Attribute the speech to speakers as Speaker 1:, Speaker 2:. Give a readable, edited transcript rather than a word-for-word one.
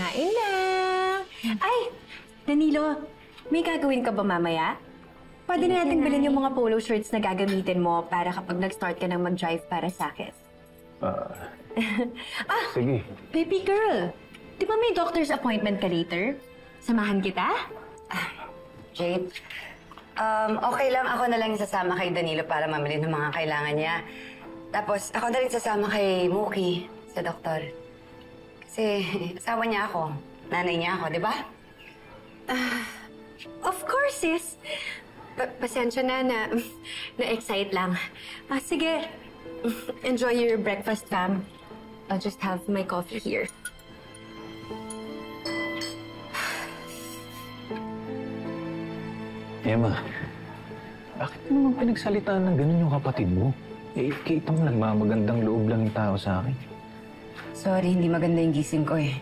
Speaker 1: Kain na! Ay! Danilo, may gagawin ka ba mamaya? Pwede na natin bilhin yung mga polo shirts na gagamitin mo para kapag nag-start ka nang mag-drive para sa akin.
Speaker 2: Sige.
Speaker 1: Baby girl, di ba may doctor's appointment ka later? Samahan kita?
Speaker 3: Jade, okay lang ako na lang sasama kay Danilo para mamili ng mga kailangan niya. Tapos ako na rin sasama kay Mookie sa doktor. Kasi asawa niya ako, nanay niya ako, di ba?
Speaker 1: Of course, sis. Pasensya na na-excite lang. Sige, enjoy your breakfast, fam. I'll just have my coffee here.
Speaker 2: Emma, bakit mo naman pinagsalitaan ng ganun yung kapatid mo? Kita mo nagmamagandang loob lang yung tao sa akin.
Speaker 3: Sorry, hindi maganda yung gising ko eh.